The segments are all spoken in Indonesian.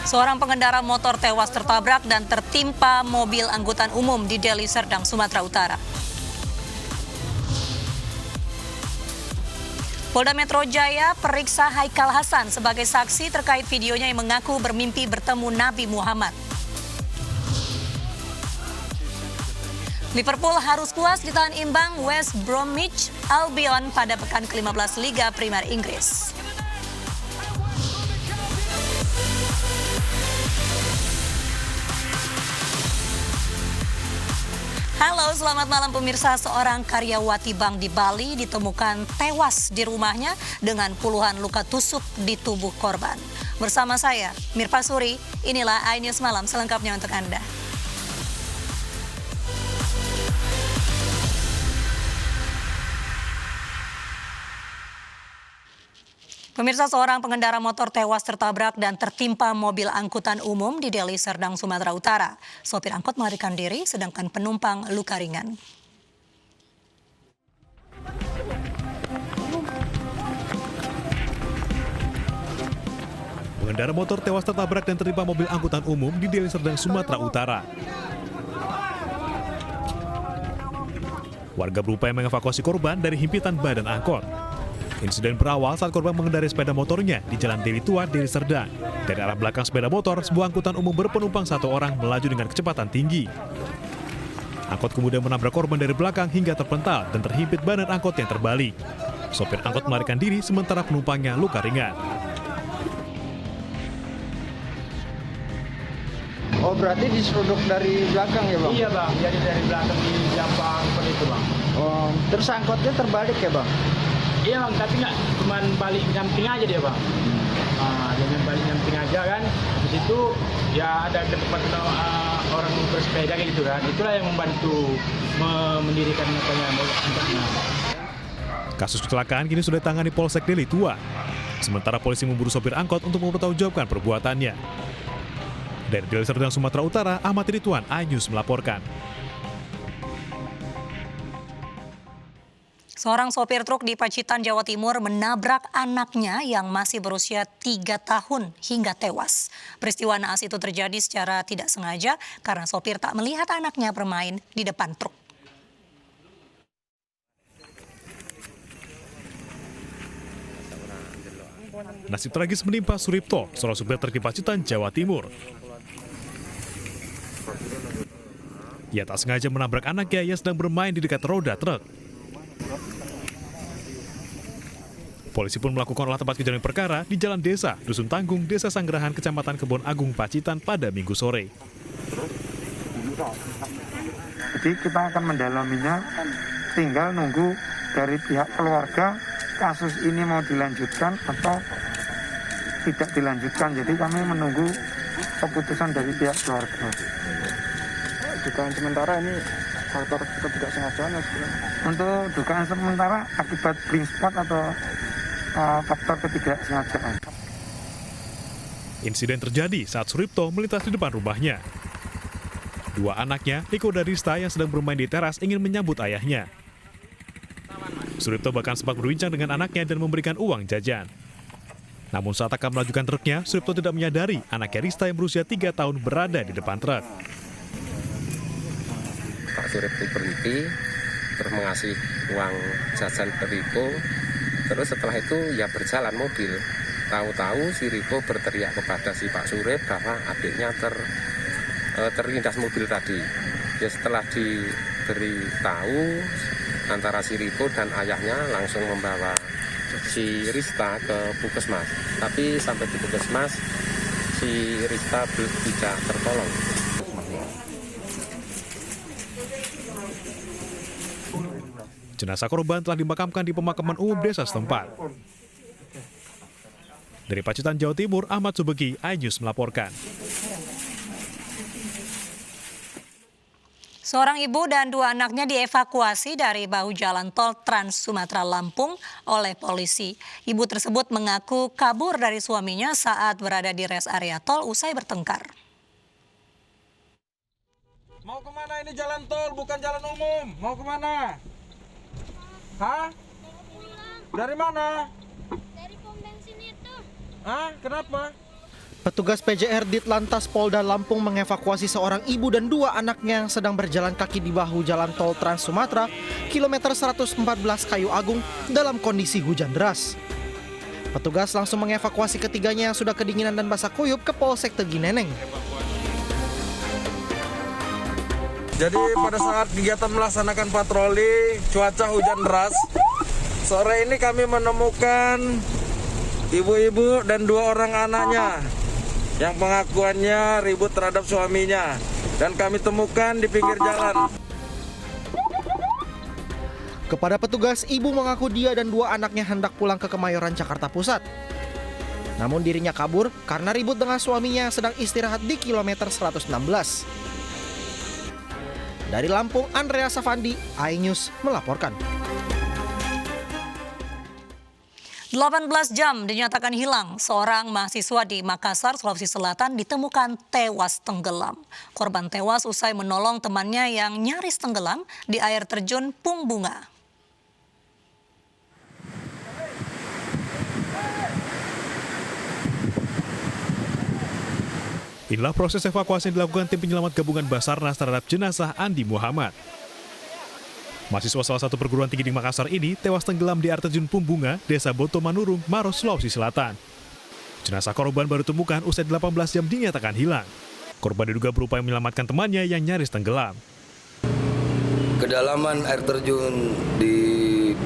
Seorang pengendara motor tewas tertabrak dan tertimpa mobil angkutan umum di Deli Serdang, Sumatera Utara. Polda Metro Jaya periksa Haikal Hasan sebagai saksi terkait videonya yang mengaku bermimpi bertemu Nabi Muhammad. Liverpool harus puas ditahan imbang West Bromwich Albion pada pekan ke-15 Liga Primer Inggris. Halo, selamat malam pemirsa. Seorang karyawati bank di Bali ditemukan tewas di rumahnya dengan puluhan luka tusuk di tubuh korban. Bersama saya, Mirpa Suri, inilah iNews Malam selengkapnya untuk Anda. Pemirsa, seorang pengendara motor tewas tertabrak dan tertimpa mobil angkutan umum di Deli Serdang, Sumatera Utara. Sopir angkot melarikan diri, sedangkan penumpang luka ringan. Pengendara motor tewas tertabrak dan tertimpa mobil angkutan umum di Deli Serdang, Sumatera Utara. Warga berupaya mengevakuasi korban dari himpitan badan angkot. Insiden berawal saat korban mengendarai sepeda motornya di Jalan Deli Tua, Deli Serdang. Dari arah belakang sepeda motor, sebuah angkutan umum berpenumpang satu orang melaju dengan kecepatan tinggi. Angkot kemudian menabrak korban dari belakang hingga terpental dan terhimpit badan angkot yang terbalik. Sopir angkot melarikan diri sementara penumpangnya luka ringan. Oh, berarti diseruduk dari belakang ya, Bang? Iya, Bang. Jadi dari belakang di jambang itu, Bang. Oh, terus angkotnya terbalik ya, Bang? Iya, Bang, tapi nggak cuma balik nyamping aja dia, Bang. Nah, dia balik nyamping aja kan. Di situ ya ada ke tempat orang bersepeda kayak gitu kan. Itulah yang membantu mendirikan angkotnya. Kasus kecelakaan kini sudah ditangani Polsek Deli Tua. Sementara polisi memburu sopir angkot untuk mempertanggungjawabkan perbuatannya. Dari Deli Serdang, Sumatera Utara, Ahmad Ridwan, iNews melaporkan. Seorang sopir truk di Pacitan, Jawa Timur menabrak anaknya yang masih berusia 3 tahun hingga tewas. Peristiwa naas itu terjadi secara tidak sengaja karena sopir tak melihat anaknya bermain di depan truk. Nasib tragis menimpa Suripto, seorang supir truk di Pacitan, Jawa Timur. Ia tak sengaja menabrak anaknya yang sedang bermain di dekat roda truk. Polisi pun melakukan olah tempat kejadian perkara di Jalan Desa, Dusun Tanggung, Desa Sanggerahan, Kecamatan Kebon Agung, Pacitan pada Minggu sore. Jadi kita akan mendalaminya, tinggal nunggu dari pihak keluarga kasus ini mau dilanjutkan atau tidak dilanjutkan. Jadi kami menunggu keputusan dari pihak keluarga. Dugaan sementara ini faktor ketidaksengajaan. Untuk dugaan sementara akibat blind spot atau faktor ketidaksengajaan. Insiden terjadi saat Suripto melintas di depan rumahnya. Dua anaknya, Niko dan Rista, yang sedang bermain di teras ingin menyambut ayahnya. Suripto bahkan sempat berbincang dengan anaknya dan memberikan uang jajan. Namun saat akan melajukan truknya, Suripto tidak menyadari anaknya Rista yang berusia 3 tahun berada di depan truk. Pak Suripto berhenti, terus mengasih uang jajan ke Riko. Terus setelah itu ya berjalan mobil. Tahu-tahu si Riko berteriak kepada si Pak Surip bahwa adiknya terlindas mobil tadi. Ya setelah diberitahu, antara si Riko dan ayahnya langsung membawa si Rista ke Puskesmas. Tapi sampai di Puskesmas, si Rista tidak tertolong. Jenazah korban telah dimakamkan di pemakaman umum desa setempat. Dari Pacitan, Jawa Timur, Ahmad Subeki, iNews melaporkan. Seorang ibu dan 2 anaknya dievakuasi dari bahu jalan tol Trans Sumatera Lampung oleh polisi. Ibu tersebut mengaku kabur dari suaminya saat berada di res area tol usai bertengkar. Mau kemana ini jalan tol, bukan jalan umum? Mau kemana? Hah? Dari mana? Dari pom bensin itu. Hah? Kenapa? Petugas PJR Ditlantas Polda Lampung mengevakuasi seorang ibu dan 2 anaknya yang sedang berjalan kaki di bahu jalan tol Trans Sumatera, kilometer 114 Kayu Agung, dalam kondisi hujan deras. Petugas langsung mengevakuasi ketiganya yang sudah kedinginan dan basah kuyup ke Polsek Tegineneng. Jadi pada saat kegiatan melaksanakan patroli, cuaca hujan deras. Sore ini kami menemukan ibu-ibu dan 2 orang anaknya yang pengakuannya ribut terhadap suaminya, dan kami temukan di pinggir jalan. Kepada petugas, ibu mengaku dia dan 2 anaknya hendak pulang ke Kemayoran, Jakarta Pusat. Namun dirinya kabur karena ribut dengan suaminya yang sedang istirahat di kilometer 116. Dari Lampung, Andrea Safandi, iNews melaporkan. 18 jam dinyatakan hilang, seorang mahasiswa di Makassar, Sulawesi Selatan ditemukan tewas tenggelam. Korban tewas usai menolong temannya yang nyaris tenggelam di air terjun Pung Bunga. Inilah proses evakuasi yang dilakukan tim penyelamat gabungan Basarnas terhadap jenazah Andi Muhammad. Mahasiswa salah satu perguruan tinggi di Makassar ini tewas tenggelam di air terjun Pung Bunga, Desa Boto Manurung, Maros, Sulawesi Selatan. Jenazah korban baru ditemukan usai 18 jam dinyatakan hilang. Korban diduga berupaya menyelamatkan temannya yang nyaris tenggelam. Kedalaman air terjun di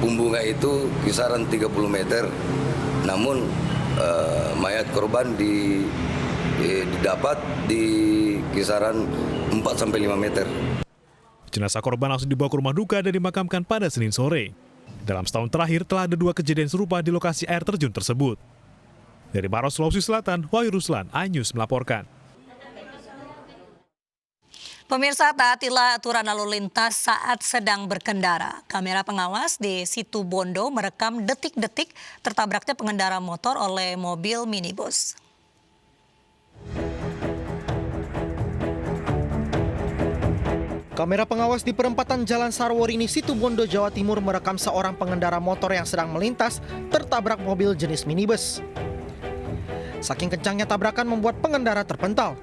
Pung Bunga itu kisaran 30 meter. Namun mayat korban didapat di kisaran 4-5 meter. Jenazah korban langsung dibawa ke rumah duka dan dimakamkan pada Senin sore. Dalam setahun terakhir telah ada 2 kejadian serupa di lokasi air terjun tersebut. Dari Maros, Sulawesi Selatan, Wahyu Ruslan, iNews melaporkan. Pemirsa, taatilah aturan lalu lintas saat sedang berkendara. Kamera pengawas di Situ Bondo merekam detik-detik tertabraknya pengendara motor oleh mobil minibus. Kamera pengawas di perempatan Jalan Sarworini, Situ Bondo, Jawa Timur merekam seorang pengendara motor yang sedang melintas tertabrak mobil jenis minibus. Saking kencangnya tabrakan membuat pengendara terpental.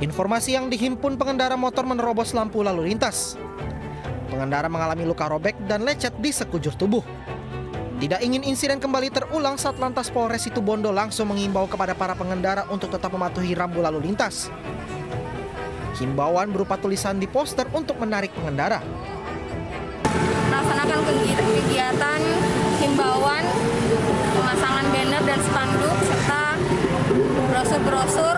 Informasi yang dihimpun pengendara motor menerobos lampu lalu lintas. Pengendara mengalami luka robek dan lecet di sekujur tubuh. Tidak ingin insiden kembali terulang, Satlantas Polres Situ Bondo langsung mengimbau kepada para pengendara untuk tetap mematuhi rambu lalu lintas. Himbauan berupa tulisan di poster untuk menarik pengendara. Melaksanakan kegiatan himbauan, pemasangan banner dan spanduk serta brosur-brosur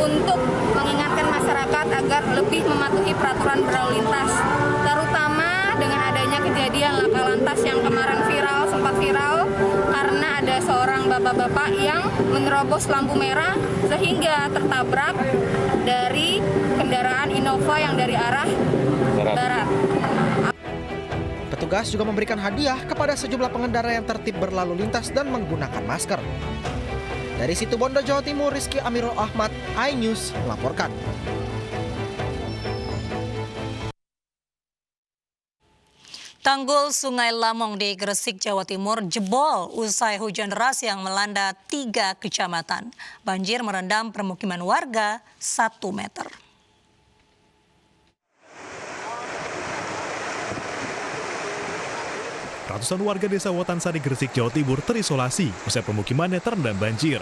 untuk mengingatkan masyarakat agar lebih mematuhi peraturan berlalu lintas, terutama dengan adanya kejadian laka lantas yang kemarin sempat viral karena ada seorang bapak-bapak yang menerobos lampu merah sehingga tertabrak dari kendaraan Innova yang dari arah barat. Petugas juga memberikan hadiah kepada sejumlah pengendara yang tertib berlalu lintas dan menggunakan masker. Dari Situ Bondo, Jawa Timur, Rizky Amirul Ahmad, iNews melaporkan. Tanggul Sungai Lamong di Gresik, Jawa Timur jebol usai hujan deras yang melanda 3 kecamatan. Banjir merendam permukiman warga 1 meter. Ratusan warga desa Wotansari, Gresik, Jawa Timur terisolasi usai permukimannya terendam banjir.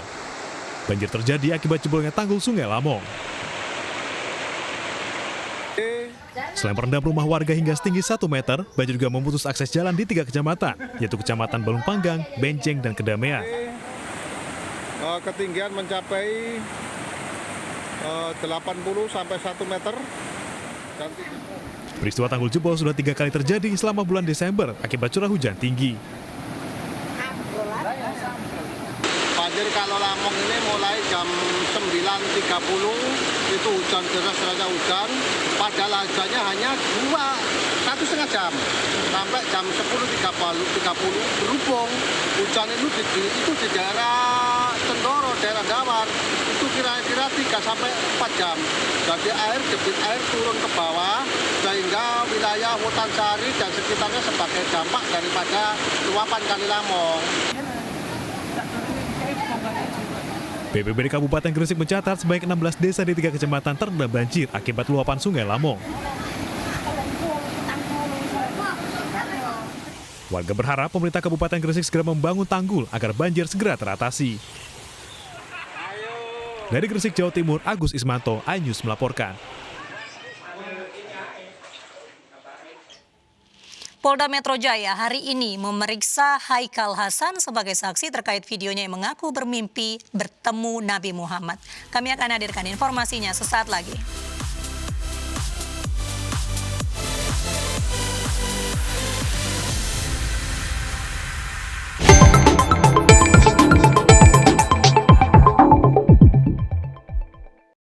Banjir terjadi akibat jebolnya tanggul Sungai Lamong. Selain merendam rumah warga hingga setinggi 1 meter, banjir juga memutus akses jalan di 3 kecamatan, yaitu Kecamatan Balung Panggang, Benceng, dan Kedamaian. Ketinggian mencapai 80 sampai 1 meter. Peristiwa tanggul jebol sudah 3 kali terjadi selama bulan Desember akibat curah hujan tinggi. Banjir kalau Lamong ini mulai jam 9.30 itu hujan deras hujan. Padahal hujannya hanya 1,5 jam sampai jam 10.30 berhubung hujan itu di daerah Tendoro, daerah Dawar itu kira-kira 3 sampai 4 jam. Jadi debit air turun ke bawah sehingga wilayah Wotansari dan sekitarnya sebagai dampak daripada luapan Kali Lamong. BPBD Kabupaten Gresik mencatat sebanyak 16 desa di 3 kecamatan terendam banjir akibat luapan Sungai Lamong. Warga berharap pemerintah Kabupaten Gresik segera membangun tanggul agar banjir segera teratasi. Dari Gresik, Jawa Timur, Agus Ismanto, iNews melaporkan. Polda Metro Jaya hari ini memeriksa Haikal Hasan sebagai saksi terkait videonya yang mengaku bermimpi bertemu Nabi Muhammad. Kami akan hadirkan informasinya sesaat lagi.